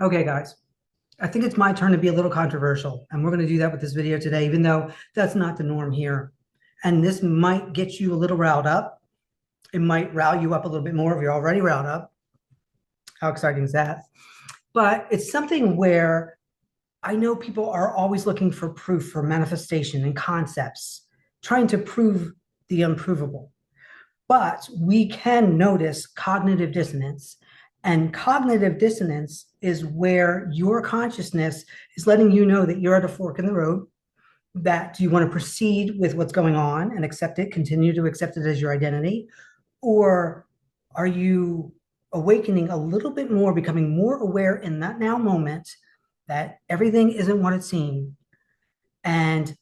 Okay, guys, I think it's my turn to be a little controversial, and we're going to do that with this video today, even though that's not the norm here. And this might get you a little riled up. It might rile you up a little bit more if you're already riled up. How exciting is that? But it's something where I know people are always looking for proof, for manifestation and concepts, trying to prove the unprovable. But we can notice cognitive dissonance. And cognitive dissonance is where your consciousness is letting you know that you're at a fork in the road, that you want to proceed with what's going on and accept it, continue to accept it as your identity, or are you awakening a little bit more, becoming more aware in that now moment that everything isn't what it seemed? And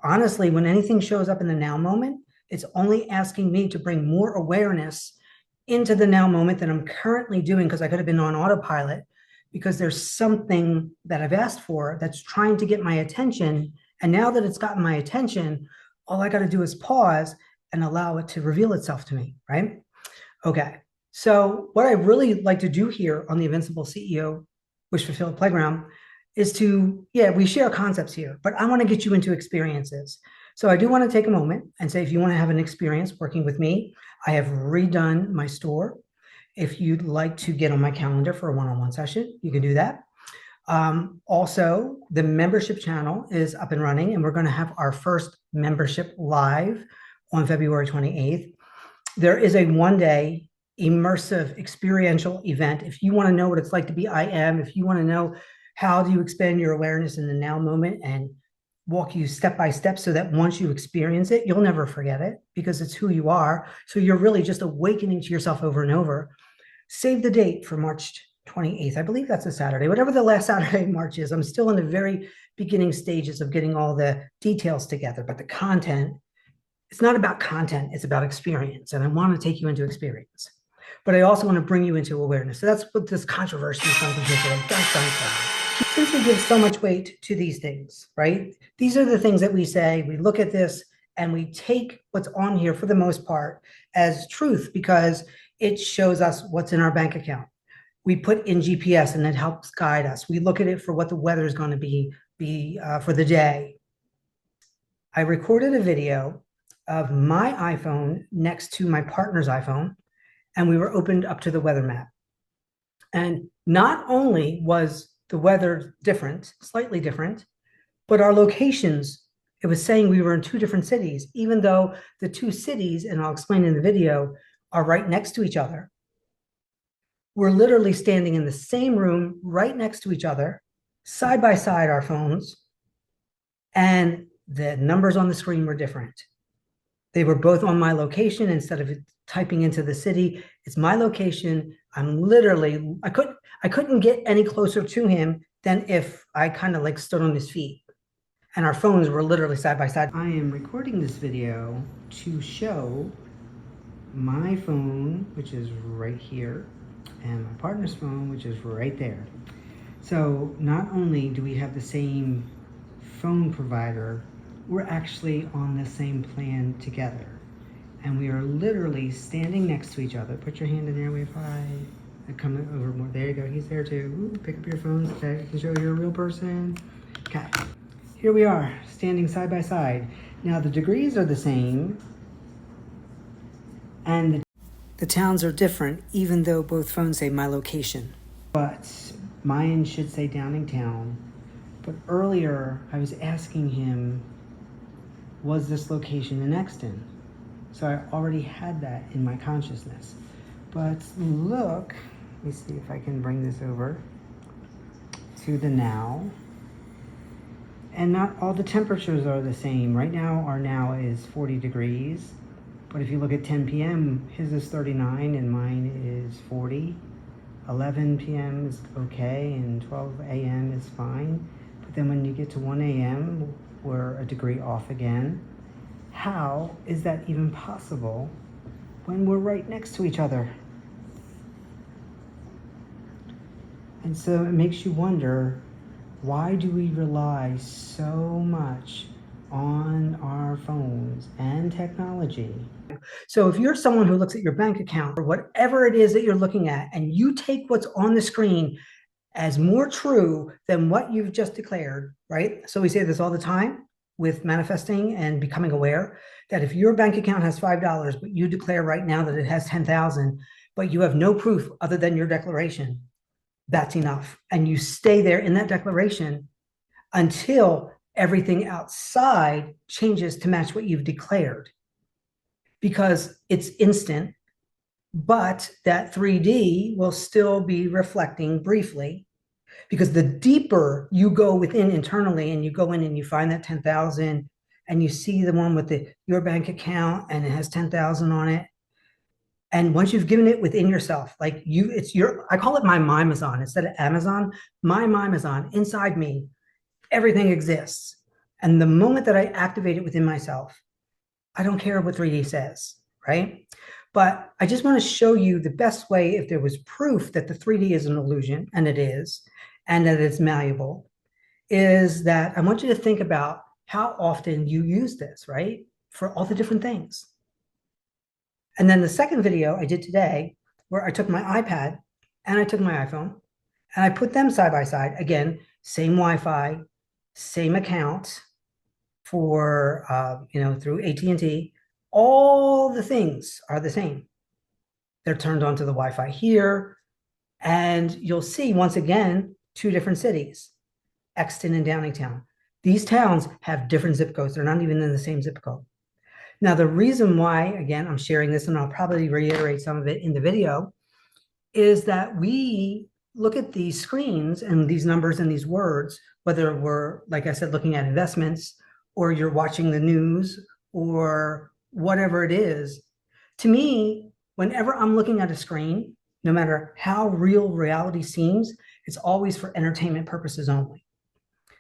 honestly, when anything shows up in the now moment, it's only asking me to bring more awareness into the now moment than I'm currently doing, because I could have been on autopilot, because there's something that I've asked for that's trying to get my attention. And now that it's gotten my attention, all I got to do is pause and allow it to reveal itself to me, right? Okay. So what I really like to do here on the Invincible CEO Wish Fulfilled Playground is to, yeah, we share concepts here, but I want to get you into experiences. So I do want to take a moment and say, if you want to have an experience working with me, I have redone my store. If you'd like to get on my calendar for a one-on-one session, you can do that. Also, the membership channel is up and running, and we're going to have our first membership live on February 28th. There is a one-day immersive experiential event. If you want to know what it's like to be I am, if you want to know how do you expand your awareness in the now moment and walk you step by step so that once you experience it, you'll never forget it, because it's who you are. So you're really just awakening to yourself over and over. Save the date for March 28th. I believe that's a Saturday, whatever the last Saturday in March is. I'm still in the very beginning stages of getting all the details together, but the content, it's not about content, it's about experience. And I want to take you into experience, but I also want to bring you into awareness. So that's what this controversy is something today. Since we give so much weight to these things, right? These are the things that we say, we look at this and we take what's on here for the most part as truth, because it shows us what's in our bank account. We put in GPS and it helps guide us. We look at it for what the weather is going to be for the day. I recorded a video of my iPhone next to my partner's iPhone, and we were opened up to the weather map. And not only was the weather different, slightly different, but our locations, it was saying we were in two different cities, even though the two cities, and I'll explain in the video, are right next to each other. We're literally standing in the same room, right next to each other, side by side, our phones, and the numbers on the screen were different. They were both on my location. Instead of typing into the city, it's my location. I'm literally, I couldn't get any closer to him than if I kind of like stood on his feet, and our phones were literally side by side. I am recording this video to show my phone, which is right here, and my partner's phone, which is right there. So not only do we have the same phone provider, we're actually on the same plan together. And we are literally standing next to each other. Put your hand in there, wave hi. I come over more. There you go, he's there too. Ooh, pick up your phone so that I can show you're a real person. Okay, here we are, standing side by side. Now the degrees are the same, and the towns are different, even though both phones say my location. But mine should say Downingtown. But earlier, I was asking him, was this location in Exton? So I already had that in my consciousness. But look, let me see if I can bring this over to the now. And not all the temperatures are the same. Right now, our now is 40 degrees. But if you look at 10 p.m., his is 39 and mine is 40. 11 p.m. is okay and 12 a.m. is fine. But then when you get to 1 a.m., we're a degree off again. How is that even possible when we're right next to each other? And so it makes you wonder, why do we rely so much on our phones and technology? So if you're someone who looks at your bank account or whatever it is that you're looking at, and you take what's on the screen as more true than what you've just declared, right? So we say this all the time with manifesting and becoming aware, that if your bank account has $5, but you declare right now that it has 10,000, but you have no proof other than your declaration, that's enough. And you stay there in that declaration until everything outside changes to match what you've declared, because it's instant, but that 3D will still be reflecting briefly, because the deeper you go within internally and you go in and you find that 10,000 and you see the one with your bank account and it has 10,000 on it. And once you've given it within yourself, like I call it my Mimazon instead of Amazon, my Mimazon inside me, everything exists. And the moment that I activate it within myself, I don't care what 3D says, right? But I just want to show you the best way, if there was proof that the 3D is an illusion, and it is, and that it's malleable, is that I want you to think about how often you use this, right? For all the different things. And then the second video I did today, where I took my iPad and I took my iPhone and I put them side by side. Again, same Wi-Fi, same account for, through AT&T. All the things are the same. They're turned on to the Wi-Fi here. And you'll see, once again, two different cities, Exton and Downingtown. These towns have different zip codes. They're not even in the same zip code. Now, the reason why, again, I'm sharing this, and I'll probably reiterate some of it in the video, is that we look at these screens and these numbers and these words, whether we're, like I said, looking at investments, or you're watching the news, or whatever it is. To me, whenever I'm looking at a screen, no matter how real reality seems, it's always for entertainment purposes only.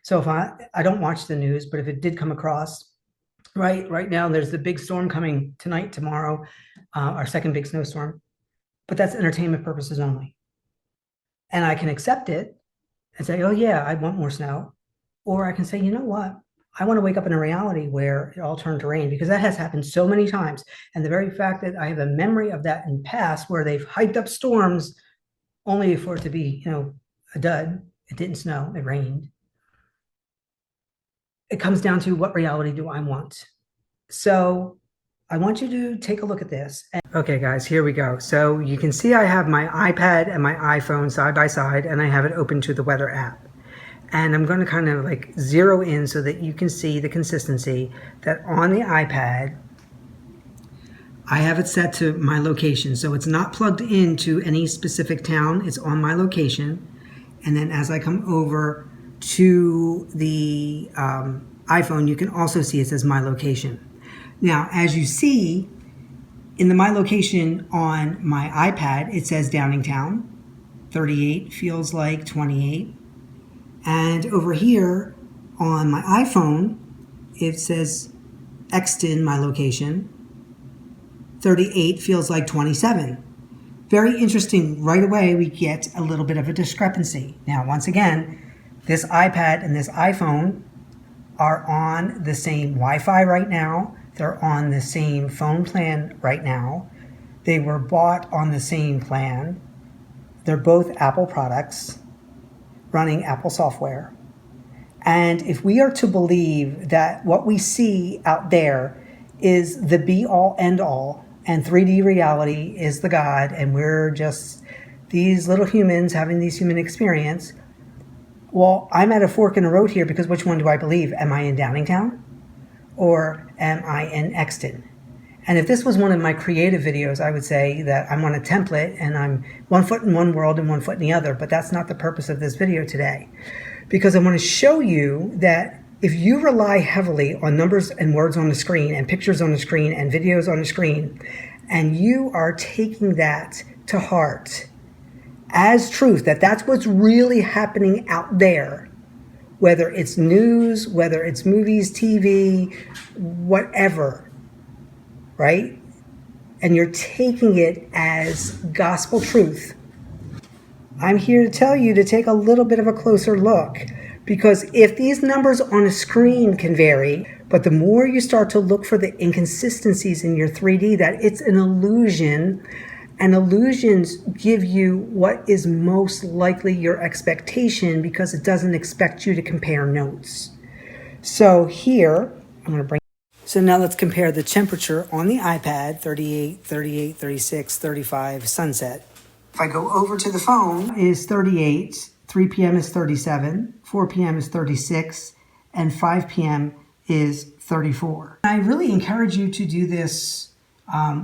So if I don't watch the news, but if it did come across, right now there's the big storm coming tonight, tomorrow, our second big snowstorm, but that's entertainment purposes only. And I can accept it and say, oh yeah, I want more snow. Or I can say, you know what? I want to wake up in a reality where it all turned to rain, because that has happened so many times. And the very fact that I have a memory of that in the past where they've hyped up storms only for it to be, a dud. It didn't snow, it rained. It comes down to, what reality do I want? So I want you to take a look at this. Okay, guys, here we go. So you can see I have my iPad and my iPhone side by side, and I have it open to the weather app. And I'm going to kind of like zero in so that you can see the consistency that on the iPad, I have it set to my location. So it's not plugged into any specific town. It's on my location. And then as I come over to the iPhone, you can also see it says my location. Now, as you see in the my location on my iPad, it says Downingtown, 38 feels like 28. And over here on my iPhone, it says Exton, my location, 38 feels like 27. Very interesting. Right away, we get a little bit of a discrepancy. Now, once again, this iPad and this iPhone are on the same Wi-Fi right now. They're on the same phone plan right now. They were bought on the same plan. They're both Apple products running Apple software. And if we are to believe that what we see out there is the be-all, end-all, and 3D reality is the God, and we're just these little humans having these human experience, well, I'm at a fork in the road here, because which one do I believe? Am I in Downingtown or am I in Exton? And if this was one of my creative videos, I would say that I'm on a template and I'm one foot in one world and one foot in the other, but that's not the purpose of this video today. Because I want to show you that if you rely heavily on numbers and words on the screen and pictures on the screen and videos on the screen, and you are taking that to heart as truth, that that's what's really happening out there, whether it's news, whether it's movies, TV, whatever, right? And you're taking it as gospel truth, I'm here to tell you to take a little bit of a closer look, because if these numbers on a screen can vary, but the more you start to look for the inconsistencies in your 3D, that it's an illusion, And illusions give you what is most likely your expectation because it doesn't expect you to compare notes. So here, I'm going to bring. So now let's compare the temperature on the iPad, 38, 38, 36, 35, sunset. If I go over to the phone, it is 38, 3 p.m. is 37, 4 p.m. is 36, and 5 p.m. is 34. I really encourage you to do this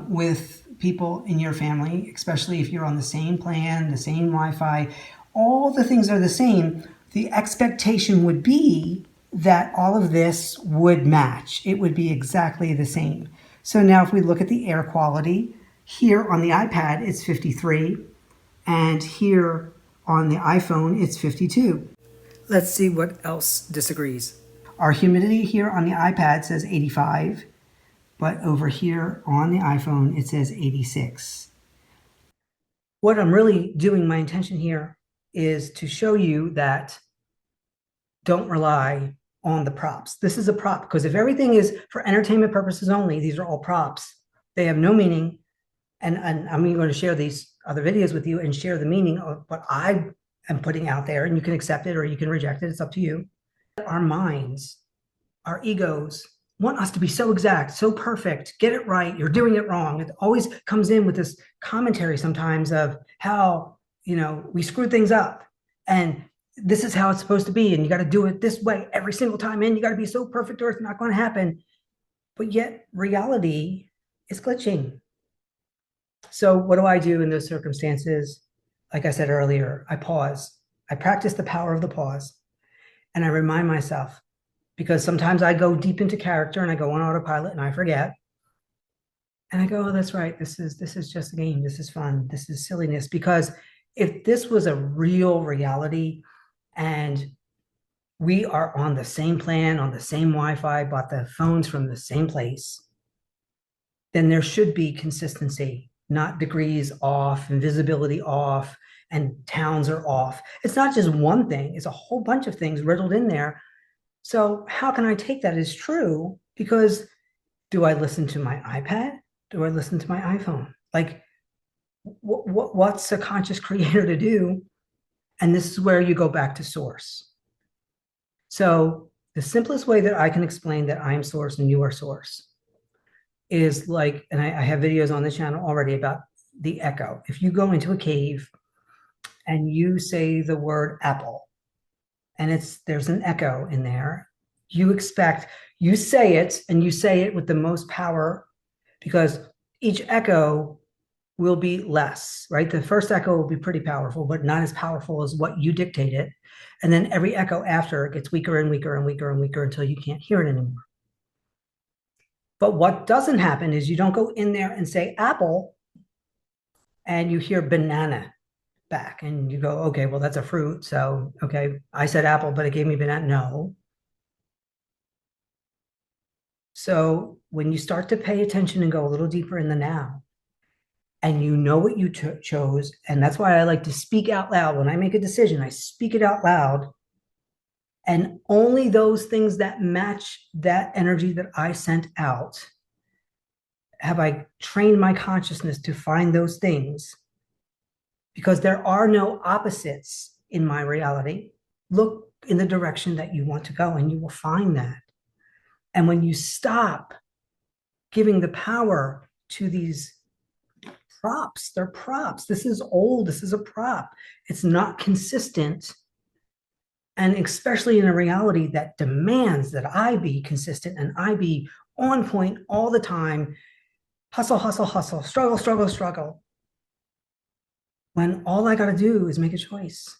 with people in your family, especially if you're on the same plan, the same Wi-Fi. All the things are the same. The expectation would be that all of this would match. It would be exactly the same. So now if we look at the air quality, here on the iPad it's 53, and here on the iPhone it's 52. Let's see what else disagrees. Our humidity here on the iPad says 85, but over here on the iPhone it says 86. What I'm really doing, my intention here, is to show you that don't rely on the props. This is a prop, because if everything is for entertainment purposes only, these are all props. They have no meaning. And I'm going to share these other videos with you and share the meaning of what I am putting out there, and you can accept it or you can reject it. It's up to you. Our minds, our egos want us to be so exact, so perfect, get it right, you're doing it wrong. It always comes in with this commentary sometimes of how, we screwed things up, and this is how it's supposed to be, and you got to do it this way every single time, and you got to be so perfect or it's not going to happen. But yet reality is glitching. So what do I do in those circumstances? Like I said earlier, I pause. I practice the power of the pause, and I remind myself, because sometimes I go deep into character and I go on autopilot and I forget. And I go, oh, that's right. This is just a game. This is fun. This is silliness. Because if this was a real reality and we are on the same plan, on the same Wi-Fi, bought the phones from the same place, then there should be consistency, not degrees off and visibility off and towns are off. It's not just one thing. It's a whole bunch of things riddled in there. So how can I take that as true? Because do I listen to my iPad? Do I listen to my iPhone? Like, what's a conscious creator to do? And this is where you go back to source. So the simplest way that I can explain that I am source and you are source is like, and I have videos on the channel already about the echo. If you go into a cave and you say the word apple, and there's an echo in there, you say it, and you say it with the most power, because each echo will be less, right? The first echo will be pretty powerful, but not as powerful as what you dictated. And then every echo after gets weaker and weaker and weaker and weaker until you can't hear it anymore. But what doesn't happen is you don't go in there and say apple and you hear banana back and you go, okay, well, that's a fruit. So, okay, I said apple, but it gave me banana. No. So when you start to pay attention and go a little deeper in the now, and you know what you chose, and that's why I like to speak out loud. When I make a decision, I speak it out loud, and only those things that match that energy that I sent out have I trained my consciousness to find those things, because there are no opposites in my reality. Look in the direction that you want to go and you will find that. And when you stop giving the power to these props, they're props. This is old. This is a prop. It's not consistent. And especially in a reality that demands that I be consistent and I be on point all the time. Hustle, hustle, hustle, struggle, struggle, struggle. When all I got to do is make a choice.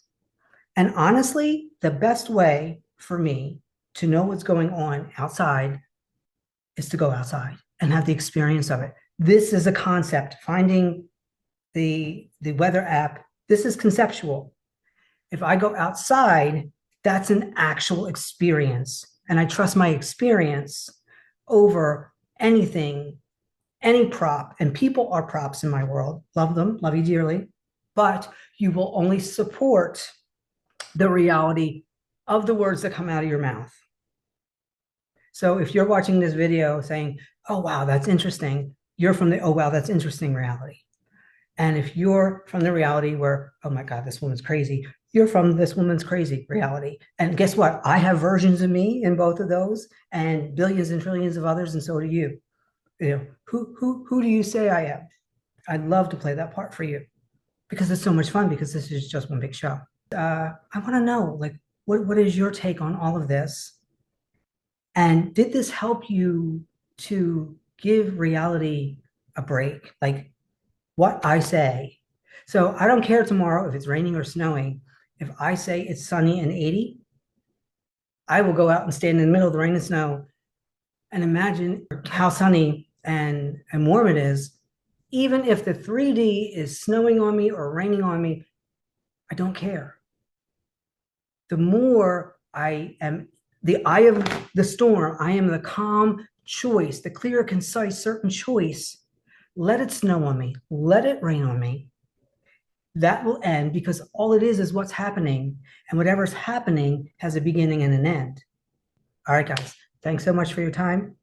And honestly, the best way for me to know what's going on outside is to go outside and have the experience of it. This is a concept. Finding the weather app, this is conceptual. If I go outside, that's an actual experience. And I trust my experience over anything, any prop. And people are props in my world. Love them, love you dearly. But you will only support the reality of the words that come out of your mouth. So if you're watching this video saying, oh, wow, that's interesting, you're from the, oh, wow, that's interesting reality. And if you're from the reality where, oh my God, this woman's crazy, you're from this woman's crazy reality. And guess what? I have versions of me in both of those and billions and trillions of others, and so do you. You know, who do you say I am? I'd love to play that part for you because it's so much fun because this is just one big show. I want to know, like, what is your take on all of this? And did this help you to give reality a break? Like what I say. So I don't care tomorrow if it's raining or snowing. If I say it's sunny and 80, I will go out and stand in the middle of the rain and snow and imagine how sunny and warm it is. Even if the 3D is snowing on me or raining on me, I don't care. The more I am the eye of the storm, I am the calm choice, the clear, concise, certain choice. Let it snow on me, let it rain on me. That will end because all it is what's happening, and whatever's happening has a beginning and an end. All right, guys, thanks so much for your time.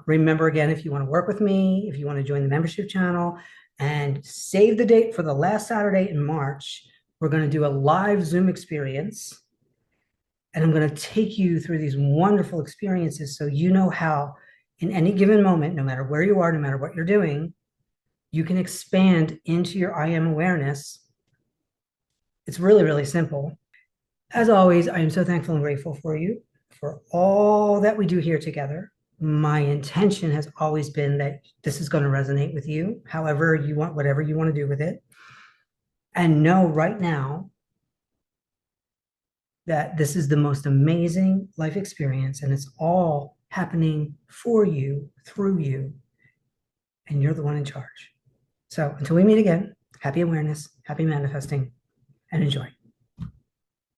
Remember again, if you want to work with me, if you want to join the membership channel, and save the date for the last Saturday in March, we're going to do a live Zoom experience. And I'm going to take you through these wonderful experiences so you know how, in any given moment, no matter where you are, no matter what you're doing, you can expand into your I am awareness. It's really, really simple. As always, I am so thankful and grateful for you, for all that we do here together. My intention has always been that this is going to resonate with you, however you want, whatever you want to do with it. And know right now that this is the most amazing life experience, and it's all happening for you, through you, and you're the one in charge. So until we meet again, happy awareness, happy manifesting, and enjoy.